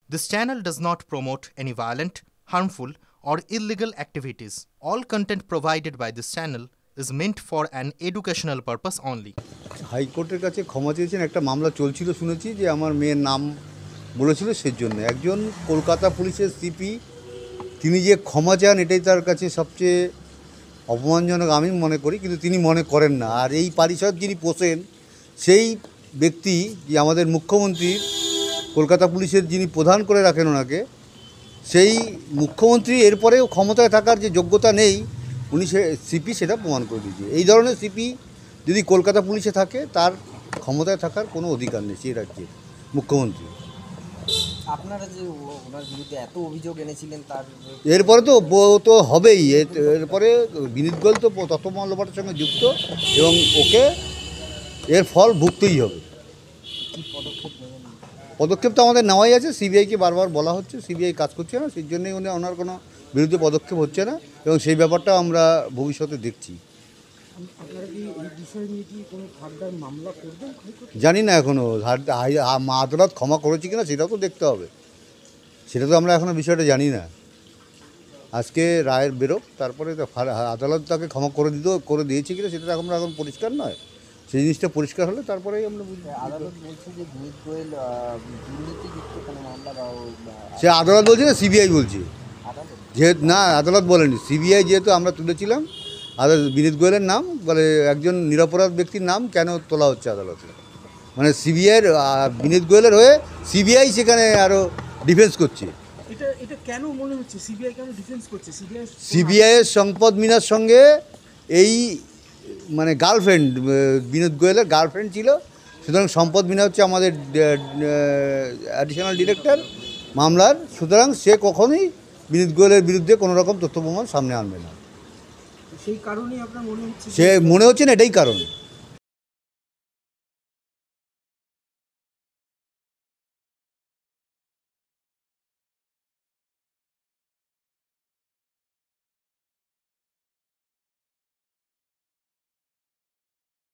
This channel does not promote any violent, harmful, or illegal activities. All content provided by this channel is meant for an educational purpose only. হাইকোর্টের কাছে ক্ষমা চেয়েছেন। একটা মামলা চলছিল শুনেছি যে আমার মেয়ের নাম বলেছিল, সেজন্য একজন কলকাতা পুলিশের সিপি তিনি যে ক্ষমা চান এটাই তার কাছে সবচেয়ে অপমানজনক আমি মনে করি, কিন্তু তিনি মনে করেন না। আর এই পারিষদ যিনি পোষেন সেই ব্যক্তি যে আমাদের মুখ্যমন্ত্রীর কলকাতা পুলিশের যিনি প্রধান করে রাখেন ওনাকে, সেই মুখ্যমন্ত্রী এরপরেও ক্ষমতায় থাকার যে যোগ্যতা নেই, উনি সে সিপি সেটা প্রমাণ করে দিয়েছে। এই ধরনের সিপি যদি কলকাতা পুলিশে থাকে তার ক্ষমতায় থাকার কোনো অধিকার নেই সেই রাজ্যের মুখ্যমন্ত্রী। আপনারা যে ওনার বিরুদ্ধে এত অভিযোগ এনেছিলেন তার এরপরে তো তো হবেই, এরপরে বিনীত গোয়েল তো তথ্য মহলপাটের সঙ্গে যুক্ত এবং ওকে এর ফল ভুগতেই হবে। কী পদক্ষেপ নেবেন? পদক্ষেপ তো আমাদের নেওয়াই আছে, সিবিআইকে বারবার বলা হচ্ছে, সিবিআই কাজ করছে না, সেই জন্যই ওনার কোনো বিরুদ্ধে পদক্ষেপ হচ্ছে না এবং সেই ব্যাপারটা আমরা ভবিষ্যতে দেখছি। আপনারা কি এই বিষয় নিয়ে কি কোনো ফার্দার মামলা করবেন? জানি না এখনও আদালত ক্ষমা করেছে কিনা সেটাও তো দেখতে হবে, সেটা তো আমরা এখনও বিষয়টা জানি না। আজকে রায়ের বেরোক, তারপরে আদালত তাকে ক্ষমা করে দিয়েছে কিনা সেটা এখন পরিষ্কার নয়। সেই জিনিসটা পরিষ্কার হলে তারপরেই আমরা বুঝবো। আদালত বলছে যে বিনীত গোয়েল দুর্নীতিযুক্ত কোনো মামলা সে আদালত বলছে না সিবিআই বলছে? আদালত যেহেতু না, আদালত বলেনি, সিবিআই যেহেতু আমরা তুলেছিলাম বিনীত গোয়েলের নাম, বলে একজন নিরপরাধ ব্যক্তির নাম কেন তোলা হচ্ছে আদালতে, মানে সিবিআইয়ের বিনীত গোয়েলের হয়ে সিবিআই সেখানে আরও ডিফেন্স করছে। এটা কেন মনে হচ্ছে সিবিআই কেন ডিফেন্স করছে? সিবিআইয়ের সম্পদ মিনার সঙ্গে এই মানে গার্লফ্রেন্ড, বিনোদ গোয়েলের গার্লফ্রেন্ড ছিল, সুতরাং সম্পদ মিনা হচ্ছে আমাদের অ্যাডিশনাল ডিরেক্টর মামলার, সুতরাং সে কখনোই বিনোদ গোয়েলের বিরুদ্ধে কোনো রকম তথ্য প্রমাণ সামনে আনবে না। সেই কারণেই আপনার মনে হচ্ছে সে মনে হচ্ছে না, এটাই কারণ।